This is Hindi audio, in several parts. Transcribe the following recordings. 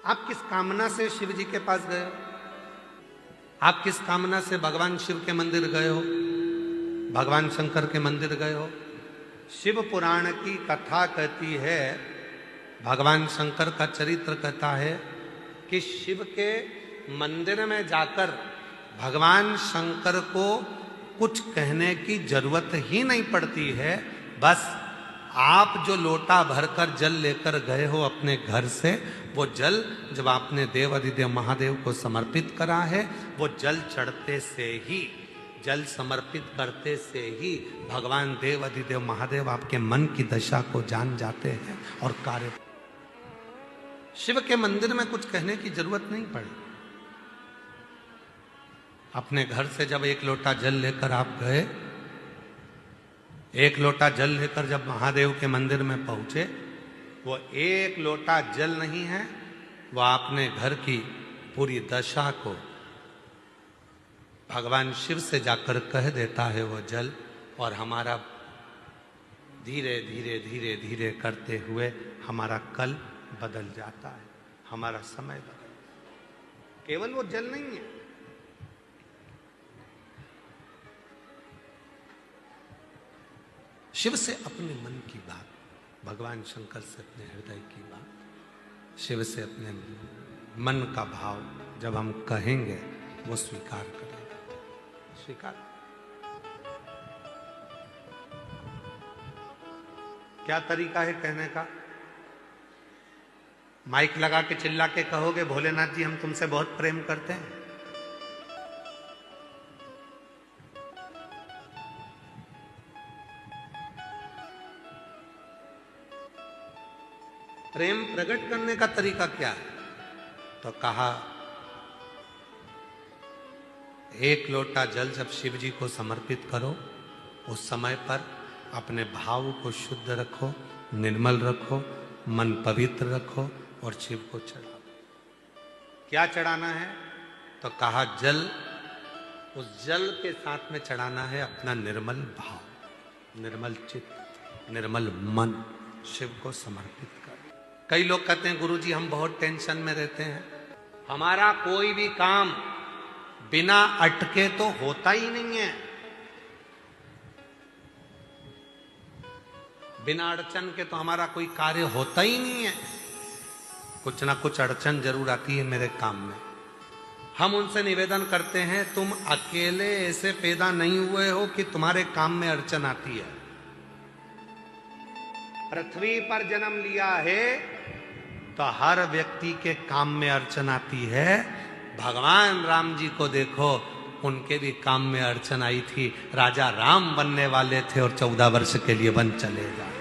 आप किस कामना से शिव जी के पास गए हो? आप किस कामना से भगवान शिव के मंदिर गए हो, भगवान शंकर के मंदिर गए हो? शिव पुराण की कथा कहती है, भगवान शंकर का चरित्र कहता है कि शिव के मंदिर में जाकर भगवान शंकर को कुछ कहने की जरूरत ही नहीं पड़ती है। बस आप जो लोटा भरकर जल लेकर गए हो अपने घर से, वो जल जब आपने देव अधिदेव महादेव को समर्पित करा है, वो जल चढ़ते से ही, जल समर्पित करते से ही भगवान देव अधिदेव महादेव आपके मन की दशा को जान जाते हैं और कार्य। शिव के मंदिर में कुछ कहने की जरूरत नहीं पड़ी। अपने घर से जब एक लोटा जल लेकर आप गए, एक लोटा जल लेकर जब महादेव के मंदिर में पहुंचे, वो एक लोटा जल नहीं है, वो आपने घर की पूरी दशा को भगवान शिव से जाकर कह देता है वो जल, और हमारा धीरे धीरे धीरे धीरे करते हुए हमारा कल बदल जाता है, हमारा समय बदल। केवल वो जल नहीं है, शिव से अपने मन की बात, भगवान शंकर से अपने हृदय की बात, शिव से अपने मन का भाव जब हम कहेंगे, वो स्वीकार करेगा। स्वीकार। क्या तरीका है कहने का? माइक लगा के चिल्ला के कहोगे, भोलेनाथ जी हम तुमसे बहुत प्रेम करते हैं? प्रेम प्रकट करने का तरीका क्या है? तो कहा, एक लोटा जल जब शिव जी को समर्पित करो, उस समय पर अपने भाव को शुद्ध रखो, निर्मल रखो, मन पवित्र रखो और शिव को चढ़ाओ। क्या चढ़ाना है? तो कहा जल, उस जल के साथ में चढ़ाना है अपना निर्मल भाव, निर्मल चित्त, निर्मल मन, शिव को समर्पित कर। कई लोग कहते हैं गुरुजी हम बहुत टेंशन में रहते हैं, हमारा कोई भी काम बिना अटके तो होता ही नहीं है, बिना अड़चन के तो हमारा कोई कार्य होता ही नहीं है, कुछ ना कुछ अड़चन जरूर आती है मेरे काम में। हम उनसे निवेदन करते हैं, तुम अकेले ऐसे पैदा नहीं हुए हो कि तुम्हारे काम में अड़चन आती है। पृथ्वी पर जन्म लिया है तो हर व्यक्ति के काम में अड़चन आती है। भगवान राम जी को देखो, उनके भी काम में अड़चन आई थी। राजा राम बनने वाले थे और 14 वर्ष के लिए वन चले गए।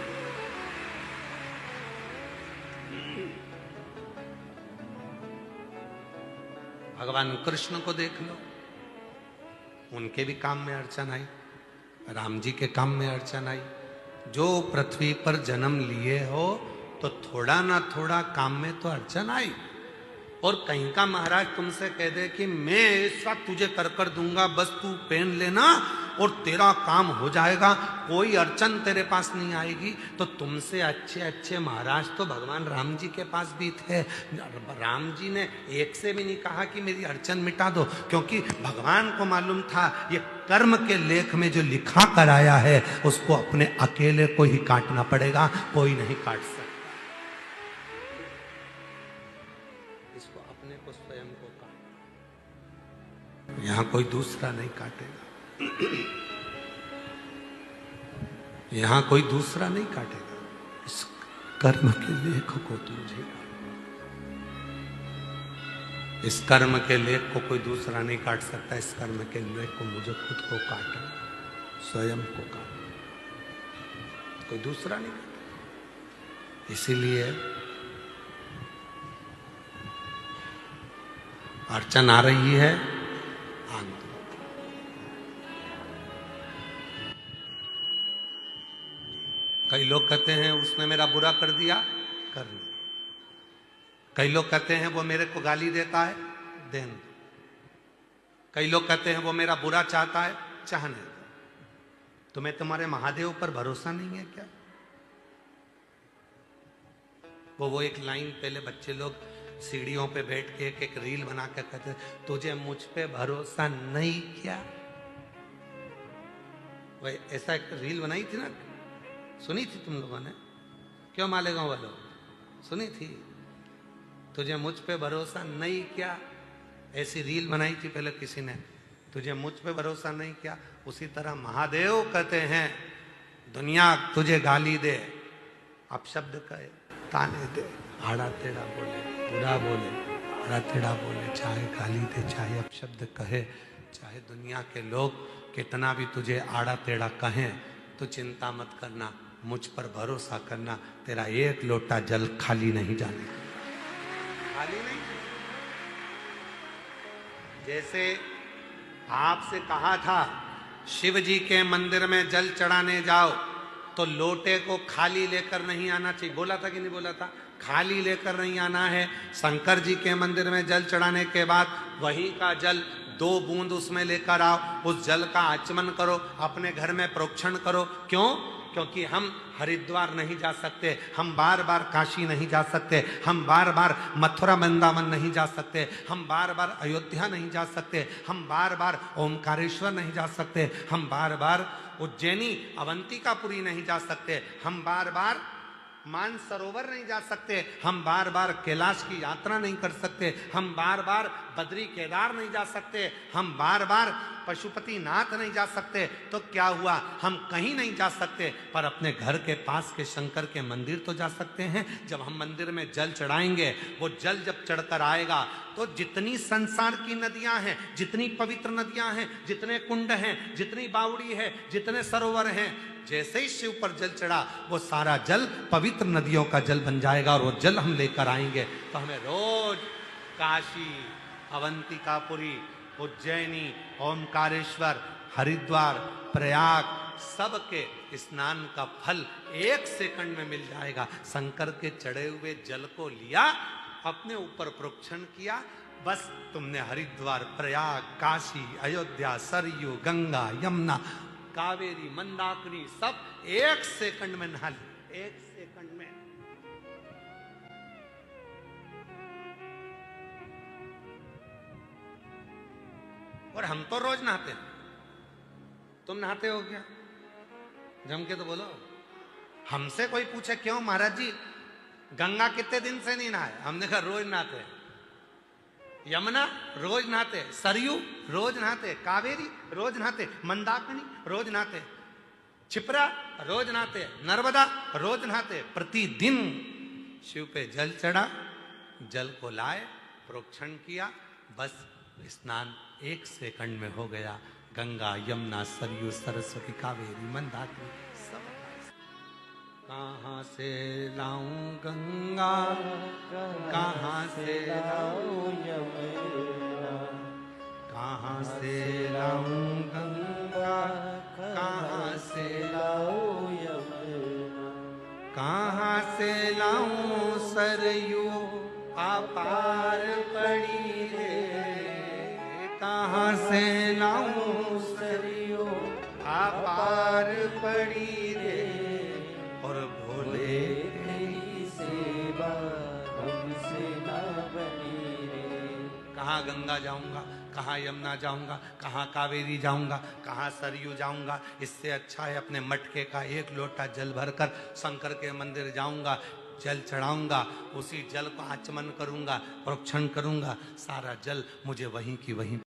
भगवान कृष्ण को देख लो, उनके भी काम में अड़चन आई, राम जी के काम में अड़चन आई। जो पृथ्वी पर जन्म लिए हो तो थोड़ा ना थोड़ा काम में तो अड़चन आई। और कहीं का महाराज तुमसे कह दे कि मैं ऐसा तुझे कर दूंगा, बस तू पेन लेना और तेरा काम हो जाएगा, कोई अड़चन तेरे पास नहीं आएगी, तो तुमसे अच्छे अच्छे महाराज तो भगवान राम जी के पास भी थे। राम जी ने एक से भी नहीं कहा कि मेरी अड़चन मिटा दो, क्योंकि भगवान को मालूम था ये कर्म के लेख में जो लिखा कर आया है उसको अपने अकेले को ही काटना पड़ेगा, कोई नहीं काट सकता। इसको अपने को स्वयं को काटना, यहां कोई दूसरा नहीं काटेगा, यहां कोई दूसरा नहीं काटेगा। इस कर्म के लेख को तुझे, इस कर्म के लेख को कोई दूसरा नहीं काट सकता। इस कर्म के लेख को मुझे खुद को काटना, स्वयं को काटना, कोई दूसरा नहीं काटेगा। इसीलिए अड़चन आ रही है, आनंद। कई लोग कहते हैं उसने मेरा बुरा कर दिया, कर लो। कई लोग कहते हैं वो मेरे को गाली देता है, देन दो। कई लोग कहते हैं वो मेरा बुरा चाहता है, चाहने दो। तुम्हें तुम्हारे महादेव पर भरोसा नहीं है क्या? वो एक लाइन पहले बच्चे लोग सीढ़ियों पे बैठ के एक एक रील बना के कहते तुझे मुझ पे भरोसा नहीं क्या। वही ऐसा एक रील बनाई थी ना, सुनी थी तुम लोगों ने? क्यों मालेगांव वालों, सुनी थी? तुझे मुझ पे भरोसा नहीं क्या, ऐसी रील बनाई थी पहले किसी ने, तुझे मुझ पे भरोसा नहीं क्या। उसी तरह महादेव कहते हैं दुनिया तुझे गाली दे, अपशब्द कहे, ताने दे, आड़ा टेढ़ा बोले, बुरा बोले, आड़ा टेढ़ा बोले, चाहे गाली दे, चाहे अपशब्द कहे, चाहे दुनिया के लोग कितना भी तुझे आड़ा टेढ़ा कहें, तो चिंता मत करना, मुझ पर भरोसा करना, तेरा एक लोटा जल खाली नहीं जाने, खाली नहीं। जैसे आपसे कहा था शिव जी के मंदिर में जल चढ़ाने जाओ तो लोटे को खाली लेकर नहीं आना चाहिए, बोला था कि नहीं बोला था? खाली लेकर नहीं आना है। शंकर जी के मंदिर में जल चढ़ाने के बाद वहीं का जल 2 बूंद उसमें लेकर आओ, उस जल का आचमन करो, अपने घर में प्रोक्षण करो। क्यों? क्योंकि हम हरिद्वार नहीं जा सकते, हम बार बार काशी नहीं जा सकते, हम बार बार मथुरा वृंदावन नहीं जा सकते, हम बार बार अयोध्या नहीं जा सकते, हम बार बार ओमकारेश्वर नहीं जा सकते, हम बार बार उज्जैनी अवंतिकापुरी नहीं जा सकते, हम बार बार मानसरोवर नहीं जा सकते, हम बार बार कैलाश की यात्रा नहीं कर सकते, हम बार बार बद्री केदार नहीं जा सकते, हम बार बार पशुपतिनाथ नहीं जा सकते। तो क्या हुआ, हम कहीं नहीं जा सकते, पर अपने घर के पास के शंकर के मंदिर तो जा सकते हैं। जब हम मंदिर में जल चढ़ाएंगे, वो जल जब चढ़कर आएगा तो जितनी संसार की नदियां हैं, जितनी पवित्र नदियां हैं, जितने कुंड हैं, जितनी बावड़ी है, जितने सरोवर हैं, जैसे ही शिव पर जल चढ़ा वो सारा जल पवित्र नदियों का जल बन जाएगा और वो जल हम लेकर आएंगे। तो हमें रोज काशी, अवंतिकापुरी, उज्जैनी, ओमकारेश्वर, हरिद्वार, प्रयाग सबके स्नान का फल 1 सेकंड में मिल जाएगा। शंकर के चढ़े हुए जल को लिया, अपने ऊपर प्रोक्षण किया, बस तुमने हरिद्वार, प्रयाग, काशी, अयोध्या, सरयू, गंगा, यमुना, कावेरी, मंदाकिनी सब 1 सेकंड में नहा ली, 1 सेकंड में। और हम तो रोज नहाते हैं, तुम नहाते हो क्या? जम के तो बोलो। हमसे कोई पूछे क्यों महाराज जी गंगा कितने दिन से नहीं नहाए, हमने कहा रोज नहाते हैं। यमुना रोज नहाते, सरयू रोज नहाते, कावेरी रोज नहाते, मंदाकिनी रोज नहाते, क्षिप्रा रोज नहाते, नर्मदा रोज नहाते। प्रतिदिन शिव पे जल चढ़ा, जल को लाए, प्रोक्षण किया, बस स्नान 1 सेकंड में हो गया। गंगा, यमुना, सरयू, सरस्वती, कावेरी, मंदाकिनी सब। कहाँ से लाऊं गंगा, कहाँ से लाऊं यमुना, कहाँ से लाऊं गंगा, कहाँ से लाऊं यमुना, कहाँ से लाऊं सरयू अपार पड़ी रे, कहाँ से लाऊं सरयू अपार पड़ी रे, और भोले तेरी सेवा हमसे ना बनी रे। कहाँ गंगा जाऊंगा, कहाँ यमुना जाऊंगा, कहाँ कावेरी जाऊंगा, कहाँ सरयू जाऊंगा। इससे अच्छा है अपने मटके का 1 लोटा जल भरकर शंकर के मंदिर जाऊंगा, जल चढ़ाऊंगा, उसी जल को आचमन करूंगा, प्रोक्षण करूंगा, सारा जल मुझे वहीं की वहीं